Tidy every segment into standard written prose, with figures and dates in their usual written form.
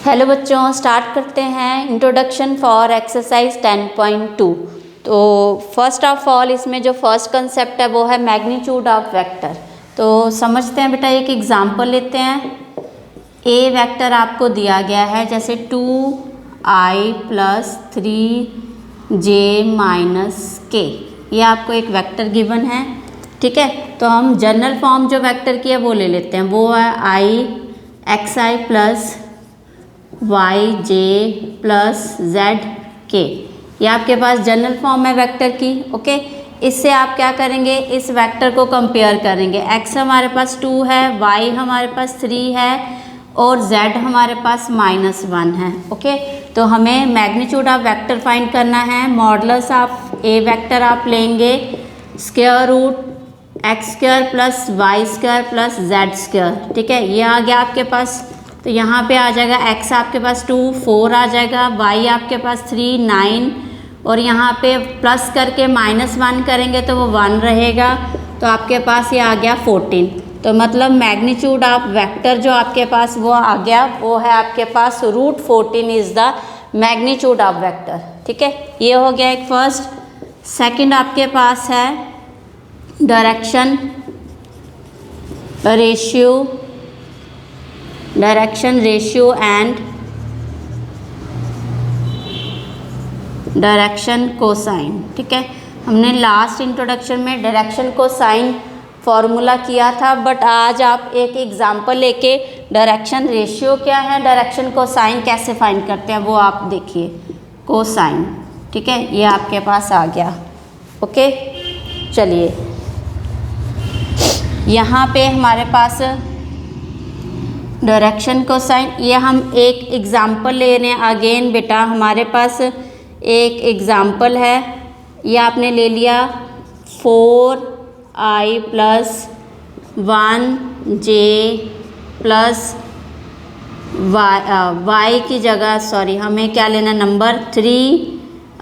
Hello बच्चों, start करते हैं इंट्रोडक्शन फॉर एक्सरसाइज 10.2। तो फर्स्ट ऑफ ऑल इसमें जो फर्स्ट कंसेप्ट है वो है मैग्नीट्यूड ऑफ वेक्टर। तो समझते हैं बेटा, एक एग्जांपल लेते हैं। ए वेक्टर आपको दिया गया है जैसे 2i + 3j - k, ये आपको एक वेक्टर गिवन है। ठीक है, तो हम जनरल फॉर्म जो वेक्टर की है वो ले लेते हैं। वो है xi + yj + zk, ये आपके पास जनरल फॉर्म है वेक्टर की। ओके, इससे आप क्या करेंगे, इस वेक्टर को कंपेयर करेंगे। x हमारे पास 2 है, y हमारे पास 3 है और z हमारे पास -1 है। ओके, तो हमें मैग्नीट्यूड ऑफ वेक्टर फाइंड करना है। मॉडुलस ऑफ ए वेक्टर आप लेंगे √x² + y² + z²। ठीक है, ये आ गया आपके पास। तो यहाँ पे आ जाएगा x आपके पास 2 4 आ जाएगा, y आपके पास 3 9 और यहाँ पे प्लस करके -1 करेंगे तो वो 1 रहेगा। तो आपके पास ये आ गया 14। तो मतलब मैग्नीट्यूड ऑफ वेक्टर जो आपके पास वो आ गया, वो है आपके पास √14 is the magnitude of vector. ठीक है, ये हो गया एक फर्स्ट। सेकंड आपके पास है direction ratio and direction cosine. ठीक है, हमने लास्ट इंट्रोडक्शन में डायरेक्शन कोसाइन फॉर्मूला किया था, बट आज आप एक एग्जांपल लेके डायरेक्शन रेशियो क्या है, डायरेक्शन कोसाइन कैसे फाइंड करते हैं वो आप देखिए। कोसाइन, ठीक है, ये आपके पास आ गया। ओके, चलिए यहाँ पे हमारे पास डायरेक्शन कोसाइन, ये हम एक एग्जांपल ले रहे हैं। अगेन बेटा हमारे पास एक एग्जांपल है, ये आपने ले लिया 4i + 1j + y की जगह सॉरी हमें क्या लेना, नंबर 3,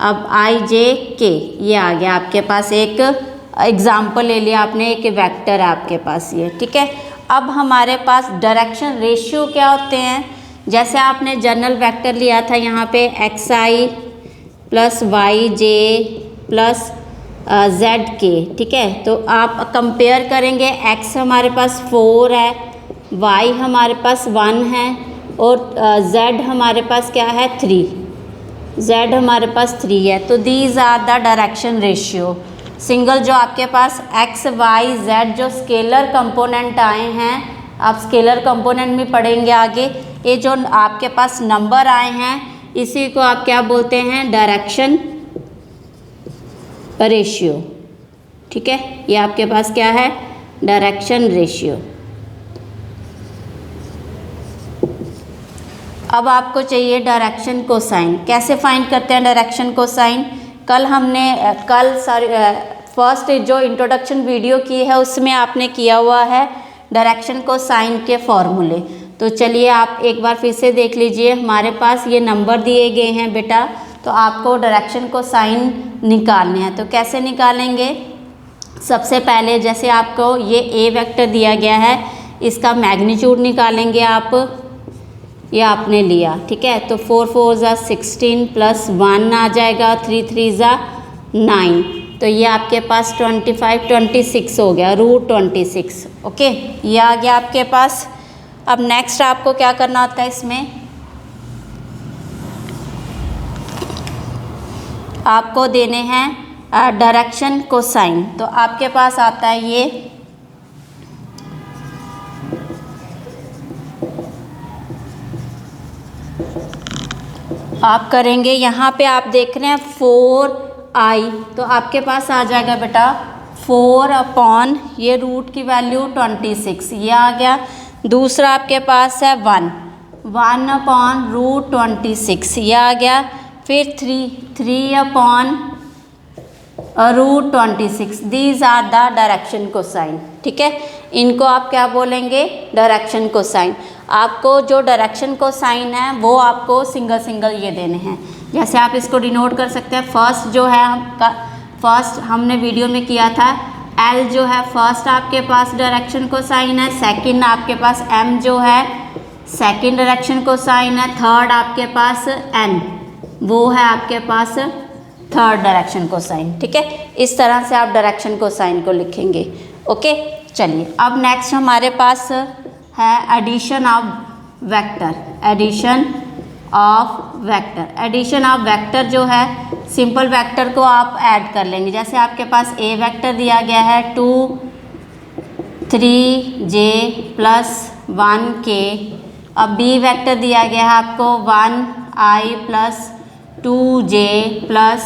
अब ijk, ये आ गया आपके पास। एक एग्जाम्पल ले लिया आपने, एक वेक्टर है आपके पास ये। ठीक है, अब हमारे पास डायरेक्शन रेशियो क्या होते हैं। जैसे आपने जनरल वेक्टर लिया था यहाँ पे xi + yj + zk। ठीक है, तो आप कंपेयर करेंगे, x हमारे पास 4 है, y हमारे पास 1 है और z हमारे पास क्या है 3, z हमारे पास 3 है। तो these are the direction ratio. Single जो आपके पास x y z जो स्केलर कंपोनेंट आए हैं, आप स्केलर कंपोनेंट में पढ़ेंगे आगे। ये जो आपके पास नंबर आए हैं इसी को आप क्या बोलते हैं, डायरेक्शन रेशियो। ठीक है, ये आपके पास क्या है, डायरेक्शन रेशियो। अब आपको चाहिए डायरेक्शन कोसाइन। कैसे फाइंड करते हैं डायरेक्शन कोसाइन। फर्स्ट जो इंट्रोडक्शन वीडियो की है उसमें आपने किया हुआ है डायरेक्शन कोसाइन के फॉर्मूले। तो चलिए आप एक बार फिर से देख लीजिए। हमारे पास ये नंबर दिए गए हैं बेटा, तो आपको डायरेक्शन कोसाइन निकालने हैं। तो कैसे निकालेंगे, सबसे पहले जैसे आपको ये ए वेक्टर दिया गया है, इसका मैग्नीट्यूड निकालेंगे आप, ये आपने लिया। ठीक है, तो 4 4 = 16 + 1 आ जाएगा, 3 3 = 9, तो ये आपके पास 25 26 हो गया, √26। ओके, ये आ गया आपके पास। अब नेक्स्ट आपको क्या करना होता है, इसमें आपको देने हैं डायरेक्शन कोसाइन। तो आपके पास आता है ये आप करेंगे, यहाँ पे आप देख रहे हैं 4i, तो आपके पास आ जाएगा बेटा 4 ये रूट की वैल्यू 26, ये आ गया। दूसरा आपके पास है 1 √26, ये आ गया। फिर 3 √26। These are the direction cosine. ठीक है, इनको आप क्या बोलेंगे, डायरेक्शन कोसाइन। आपको जो डायरेक्शन कोसाइन है वो आपको सिंगल सिंगल ये देने हैं। जैसे आप इसको डिनोट कर सकते हैं। फर्स्ट जो है फर्स्ट हमने वीडियो में किया था, एल जो है फर्स्ट आपके पास डायरेक्शन कोसाइन है, सेकंड आपके पास एम जो है सेकंड डायरेक्शन कोसाइन है, थर्ड आपके पास n, वो है आपके पास थर्ड डायरेक्शन कोसाइन। ठीक है, इस तरह से आप डायरेक्शन कोसाइन को लिखेंगे। ओके, चलिए अब नेक्स्ट हमारे पास है addition of vector. Addition of vector, addition of vector जो है सिंपल वेक्टर को आप ऐड कर लेंगे। जैसे आपके पास ए वेक्टर दिया गया है 2 3j प्लस 1k, अब बी वेक्टर दिया गया है आपको 1i plus 2j plus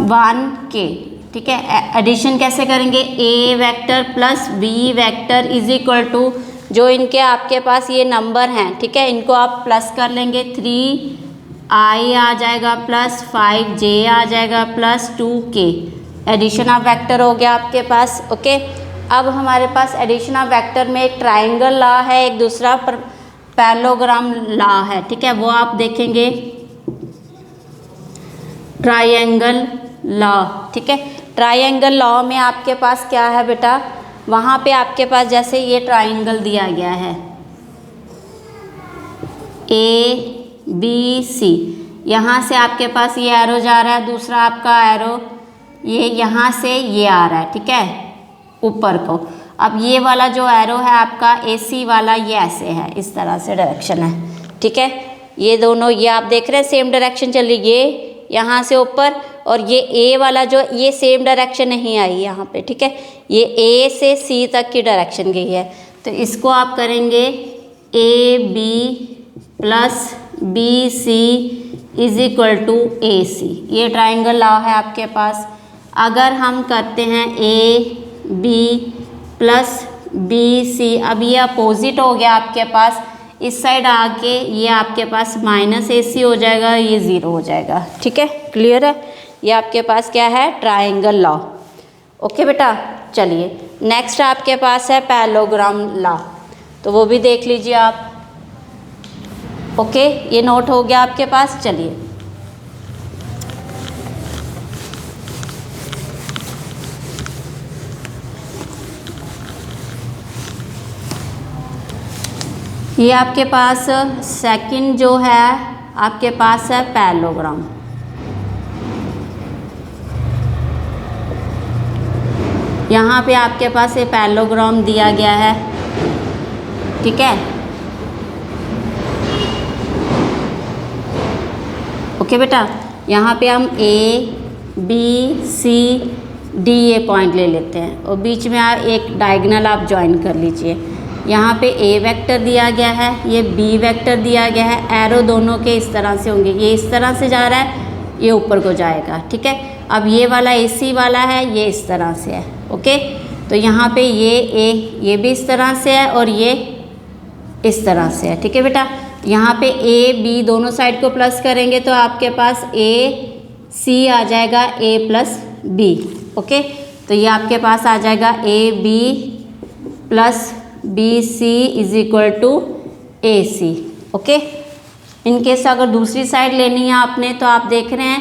1k। ठीक है, एडिशन कैसे करेंगे, A vector plus B vector is equal to जो इनके आपके पास ये नंबर हैं, ठीक है, इनको आप प्लस कर लेंगे, 3i आ जाएगा प्लस 5j आ जाएगा plus 2k। Addition of vector हो गया आपके पास। ओके, अब हमारे पास एडिशन ऑफ वेक्टर में एक ट्राइंगल लॉ है, एक दूसरा पैरेललोग्राम लॉ है। ठीक है, वो आप देखेंगे, ट्राइंगल लॉ। ठीक है, ट्राइंगल लॉ में आपके पास क्या है बेटा, वहाँ पे आपके पास जैसे ये ट्राइंगल दिया गया है ABC, यहाँ से आपके पास ये एरो जा रहा है, दूसरा आपका एरो ये यहाँ से ये आ रहा है। ठीक है, ऊपर को। अब ये वाला जो एरो है आपका AC वाला, ये ऐसे है, इस तरह से डायरेक्शन है। ठीक है, ये दोनों ये आप देख रहे हैं सेम डायरेक्शन चल रही, ये यहाँ से ऊपर, और ये A वाला जो ये सेम डायरेक्शन नहीं आई यहाँ पे। ठीक है, ये A से C तक की डायरेक्शन गई है, तो इसको आप करेंगे AB plus BC is equal to AC। ये ट्राइंगल लॉ है आपके पास। अगर हम करते हैं AB प्लस BC, अब ये अपोजिट हो गया आपके पास, इस साइड आके ये आपके पास माइनस AC हो जाएगा, ये 0 हो जाएगा। ठीक है, क्लियर है, ये आपके पास क्या है, ट्राइंगल लॉ। ओके बेटा, चलिए नेक्स्ट आपके पास है पैरेललोग्राम लॉ, तो वो भी देख लीजिए आप। ओके, ये नोट हो गया आपके पास। चलिए ये आपके पास सेकंड जो है आपके पास है पैरेललोग्राम। यहाँ पे आपके पास ये पैरेललोग्राम दिया गया है। ठीक है, ओके बेटा, यहाँ पे हम A B C D ये पॉइंट ले लेते हैं, और बीच में आप एक डायगोनल आप ज्वाइन कर लीजिए। यहाँ पे A वेक्टर दिया गया है, ये B वेक्टर दिया गया है, एरो दोनों के इस तरह से होंगे, ये इस तरह से जा रहा है, ये ऊपर को जाएगा। ठीक है, अब ये वाला AC वाला है, ये इस तरह से है। ओके, तो यहाँ पे ये भी इस तरह से है और ये इस तरह से है। ठीक है बेटा, यहाँ पे A B दोनों साइड को प्लस करेंगे तो आपके पास AC आ जाएगा A प्लस B। ओके, तो ये आपके पास आ जाएगा AB plus BC is equal to AC। Okay, in case अगर दूसरी साइड लेनी है आपने, तो आप देख रहे हैं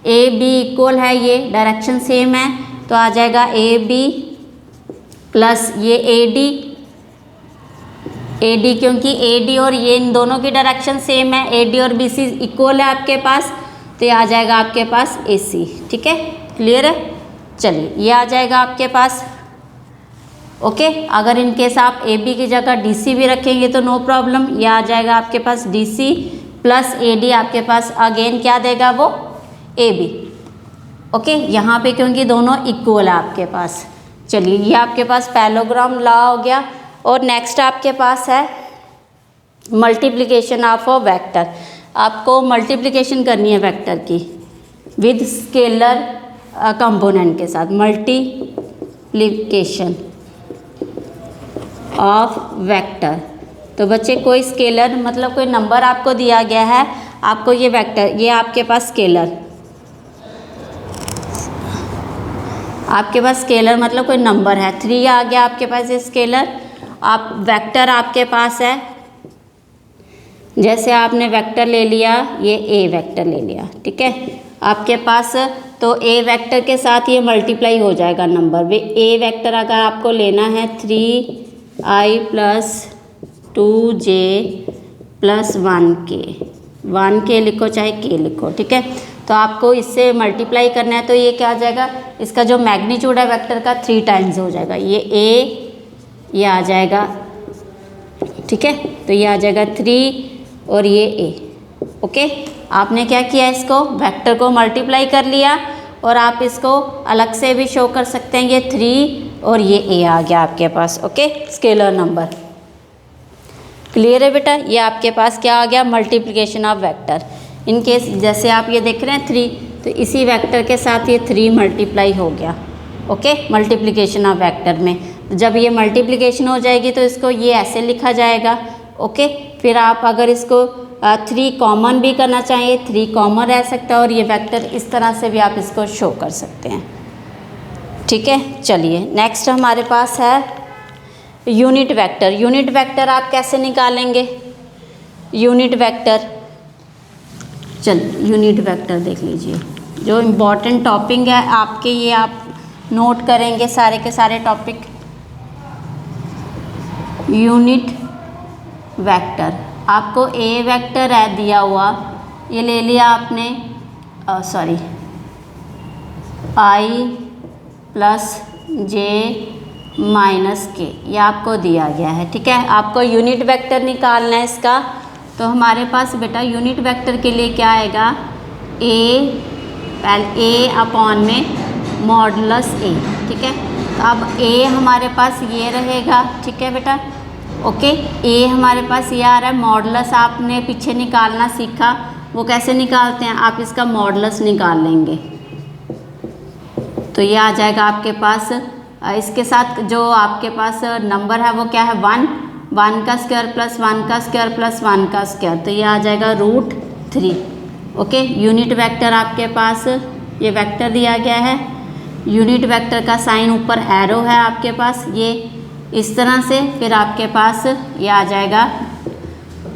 AB इक्वल है, ये डायरेक्शन सेम है, तो आ जाएगा AB प्लस ये AD, क्योंकि AD और ये इन दोनों की डायरेक्शन सेम है, AD और BC इक्वल है आपके पास, तो ये आ जाएगा आपके पास AC। ठीक है, क्लियर है। चलिए ये आ जाएगा आपके पास। ओके, अगर इनकेस आप AB की जगह DC भी रखेंगे तो नो प्रॉब्लम, ये आ जाएगा आपके पास DC प्लस AD, आपके पास अगेन क्या देगा वो AB। ओके, यहाँ पे क्योंकि दोनों इक्वल है आपके पास। चलिए ये आपके पास पैरेललोग्राम लॉ हो गया। और नेक्स्ट आपके पास है मल्टीप्लिकेशन ऑफ अ वेक्टर। आपको मल्टीप्लिकेशन करनी है वेक्टर की विद स्केलर कंपोनेंट के साथ, मल्टीप्लिकेशन ऑफ वेक्टर। तो बच्चे कोई स्केलर मतलब कोई नंबर आपको दिया गया है, आपको ये वेक्टर, ये आपके पास स्केलर, आपके पास स्केलर मतलब कोई नंबर है, 3 आ गया आपके पास ये स्केलर। आप वेक्टर आपके पास है, जैसे आपने वेक्टर ले लिया, ये A वेक्टर ले लिया। ठीक है, आपके पास तो A वेक्टर के साथ ये मल्टीप्लाई हो जाएगा नंबर। वे A वेक्टर अगर आपको लेना है 3i plus 2j plus 1k, 1k लिखो चाहे k लिखो, ठीक है। तो आपको इससे मल्टीप्लाई करना है, तो ये क्या आ जाएगा, इसका जो मैग्नीट्यूड है वेक्टर का 3 टाइम्स हो जाएगा, ये a ये आ जाएगा, ठीक है। तो ये आ जाएगा 3 और ये a, ओके। आपने क्या किया, इसको वेक्टर को मल्टीप्लाई कर लिया और आप इसको अलग से भी शो कर सकते हैं, ये 3 और ये a आ गया आपके पास, ओके, स्केलर नंबर। क्लियर है बेटा, ये आपके पास क्या आ गया, multiplication of vector. In case जैसे आप ये देख रहे हैं 3, तो इसी वेक्टर के साथ ये 3 मल्टीप्लाई हो गया, ओके, मल्टीप्लिकेशन ऑफ वेक्टर में। जब ये मल्टीप्लिकेशन हो जाएगी तो इसको ये ऐसे लिखा जाएगा, ओके। फिर आप अगर इसको 3 कॉमन भी करना चाहिए, 3 कॉमन रह सकता है और ये वेक्टर इस तरह से भी आप इसको शो कर सकते हैं, ठीक है। चलिए नेक्स्ट हमारे पास है यूनिट वेक्टर। यूनिट वेक्टर आप कैसे निकालेंगे, यूनिट वेक्टर, चल यूनिट वेक्टर देख लीजिए, जो इम्पोर्टेंट टॉपिक है आपके, ये आप नोट करेंगे सारे के सारे टॉपिक। यूनिट वेक्टर, आपको ए वेक्टर है दिया हुआ, ये ले लिया आपने, sorry i plus j minus के, ये आपको दिया गया है, ठीक है। आपको यूनिट वेक्टर निकालना है इसका, तो हमारे पास बेटा यूनिट वेक्टर के लिए क्या आएगा, a अपॉन में मॉडुलस a, ठीक है। तो अब a हमारे पास ये रहेगा, ठीक है बेटा, ओके। a हमारे पास ये आ रहा है, मॉडुलस आपने पीछे निकालना सीखा, वो कैसे निकालते हैं, आप इसका मॉडुलस निकाल लेंगे, तो ये आ जाएगा आपके पास। इसके साथ जो आपके पास नंबर है वो क्या है, 1 का स्क्वायर प्लस 1 का स्क्वायर प्लस 1 का स्क्वायर, तो ये आ जाएगा √3, ओके। यूनिट वेक्टर आपके पास ये वेक्टर दिया गया है, यूनिट वेक्टर का साइन ऊपर एरो है आपके पास, ये इस तरह से, फिर आपके पास ये आ जाएगा,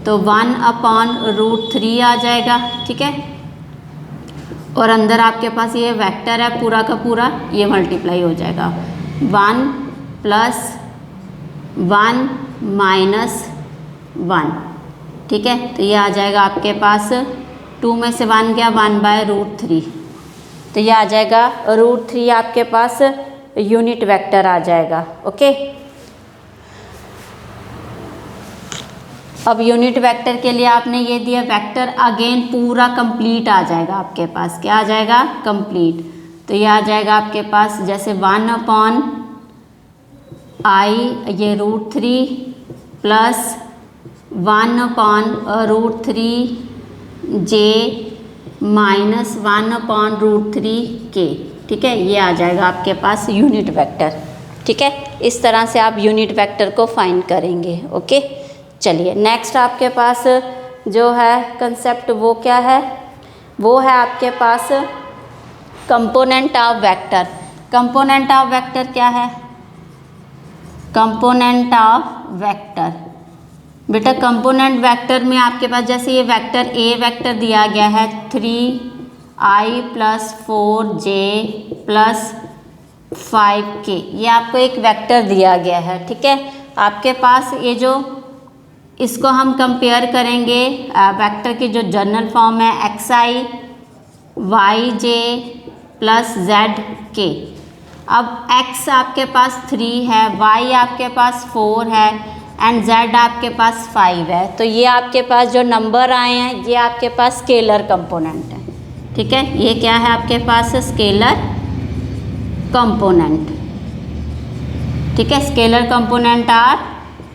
तो 1/√3 आ जाएगा, ठीक है। और अंदर आपके पास ये वेक्टर है पूरा का पूरा, ये मल्टीप्लाई हो जाएगा, 1 प्लस 1 माइनस 1, ठीक है। तो ये आ जाएगा आपके पास, 2 में से 1 गया, 1/√3, तो ये आ जाएगा √3 आपके पास यूनिट वेक्टर आ जाएगा, ओके। अब यूनिट वेक्टर के लिए आपने ये दिया, वेक्टर अगेन पूरा कंप्लीट आ जाएगा आपके पास, क्या आ जाएगा, कंप्लीट। तो ये आ जाएगा आपके पास जैसे 1/i ये √3 प्लस 1/√3j माइनस 1/√3k, ठीक है। ये आ जाएगा आपके पास यूनिट वेक्टर, ठीक है। इस तरह से आप यूनिट वेक्टर को फाइंड करेंगे, ओके। चलिए नेक्स्ट आपके पास जो है कंसेप्ट वो क्या है, वो है आपके पास component of vector. Component of vector क्या है, कंपोनेंट ऑफ वेक्टर, बेटा कंपोनेंट वेक्टर में आपके पास जैसे ये वेक्टर ए वेक्टर दिया गया है 3i plus 4j plus 5k, ये आपको एक वेक्टर दिया गया है, ठीक है। आपके पास ये जो इसको हम कंपेयर करेंगे वेक्टर की जो जनरल फॉर्म है xi yj प्लस zk। अब x आपके पास 3 है, y आपके पास 4 है एंड z आपके पास 5 है, तो ये आपके पास जो नंबर आए हैं ये आपके पास स्केलर कंपोनेंट है, ठीक है। ये क्या है आपके पास, स्केलर कंपोनेंट, ठीक है। Scalar component are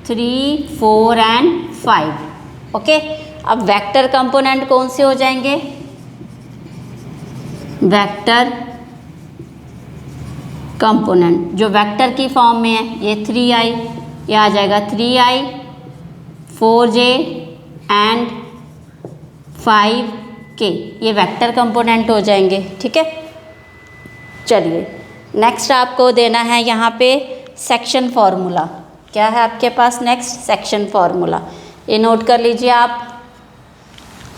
3, 4 and 5, okay. अब वेक्टर कंपोनेंट कौन से हो जाएंगे, वेक्टर कंपोनेंट जो वेक्टर की फॉर्म में है, ये 3i, ये आ जाएगा 3i 4j एंड 5k, ये वेक्टर कंपोनेंट हो जाएंगे, ठीक है। चलिए नेक्स्ट आपको देना है यहाँ पे सेक्शन फॉर्मूला। क्या है आपके पास नेक्स्ट, सेक्शन फॉर्मूला, ये नोट कर लीजिए आप।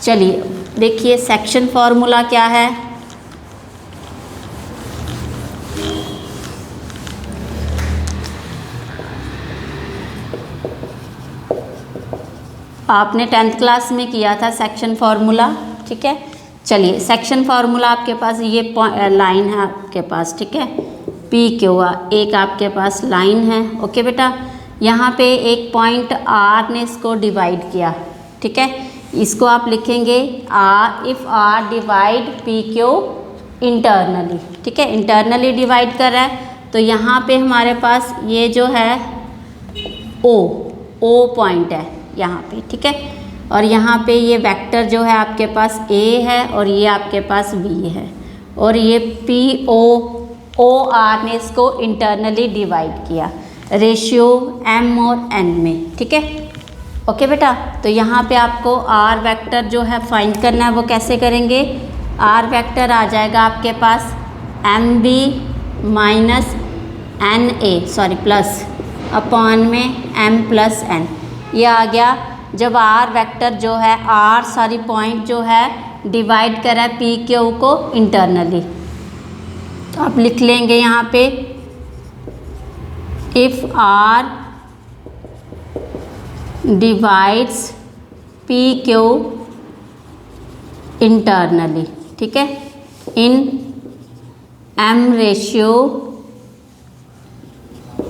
चलिए देखिए सेक्शन फॉर्मूला क्या है, आपने 10th क्लास में किया था सेक्शन फार्मूला, ठीक है। चलिए सेक्शन फार्मूला आपके पास ये लाइन है आपके पास, ठीक है। पी क्यू आर एक आपके पास लाइन है, ओके बेटा। यहाँ पे एक पॉइंट आर ने इसको डिवाइड किया, ठीक है। इसको आप लिखेंगे R, if R divide P Q internally, ठीक है। इंटरनली डिवाइड कर रहा है तो यहाँ पे हमारे पास ये जो है ओ पॉइंट है यहाँ पे, ठीक है। और यहाँ पे ये वेक्टर जो है आपके पास ए है और ये आपके पास बी है, और ये पी ओ आर ने इसको इंटरनली डिवाइड किया रेशियो एम और एन में, ठीक है। ओके बेटा, तो यहाँ पे आपको आर वेक्टर जो है फाइंड करना है, वो कैसे करेंगे। आर वेक्टर आ जाएगा आपके पास M B minus N A plus upon में एम प्लस एन, ये आ गया। जब आर वेक्टर जो है आर सारी पॉइंट जो है डिवाइड करा है पी क्यू को इंटरनली, तो आप लिख लेंगे यहाँ पे if R divides P Q internally, ठीक है, इन एम रेशियो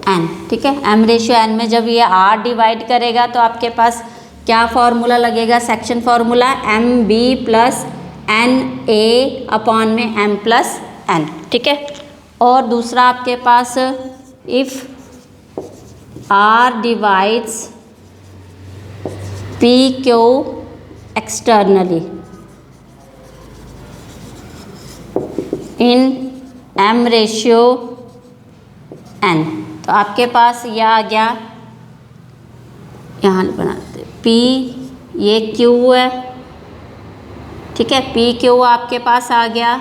एन, ठीक है। एम रेशियो एन में जब ये आर डिवाइड करेगा तो आपके पास क्या फॉर्मूला लगेगा, section formula M B plus N A upon में एम प्लस एन, ठीक है। और दूसरा आपके पास if R divides P Q externally in M ratio N, तो आपके पास यह आ गया, यहाँ बनाते पी, ये क्यू है, ठीक है। पी क्यू आपके पास आ गया,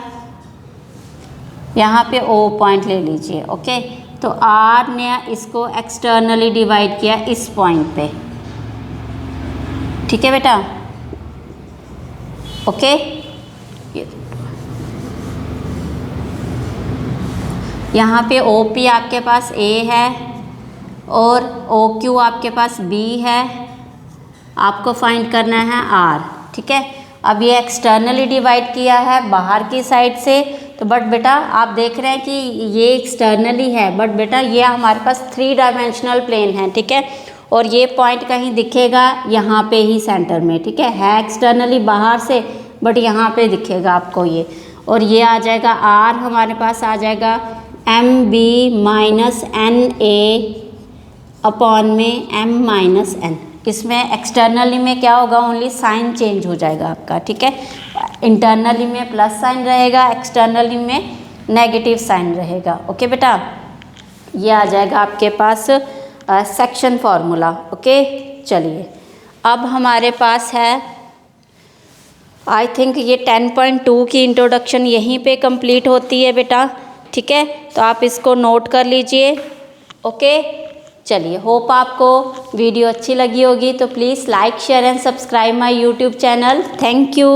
यहाँ पे ओ पॉइंट ले लीजिए, ओके। तो आर ने इसको एक्सटर्नली डिवाइड किया इस पॉइंट पे, ठीक है बेटा, ओके। यहाँ पे ओ पी आपके पास ए है और ओ क्यू आपके पास बी है, आपको फाइंड करना है आर, ठीक है। अब ये एक्सटर्नली डिवाइड किया है बाहर की साइड से, तो बट बेटा आप देख रहे हैं कि ये एक्सटर्नली है, बट बेटा ये हमारे पास 3 डायमेंशनल प्लेन है, ठीक है। और ये पॉइंट कहीं दिखेगा यहाँ पे ही सेंटर में, ठीक है एक्सटर्नली बाहर से, बट यहाँ पे दिखेगा आपको ये, और ये आ जाएगा आर हमारे पास आ जाएगा M B minus N A upon में एम माइनस एन। इसमें एक्सटर्नली में क्या होगा, ओनली साइन चेंज हो जाएगा आपका, ठीक है। इंटरनली में प्लस साइन रहेगा, एक्सटर्नली में नेगेटिव साइन रहेगा, ओके बेटा। ये आ जाएगा आपके पास सेक्शन फार्मूला, ओके। चलिए अब हमारे पास है आई थिंक ये 10.2 की इंट्रोडक्शन यहीं पे कंप्लीट होती है बेटा, ठीक है। तो आप इसको नोट कर लीजिए, ओके। चलिए होप आपको वीडियो अच्छी लगी होगी, तो please like share and subscribe my YouTube channel. Thank you.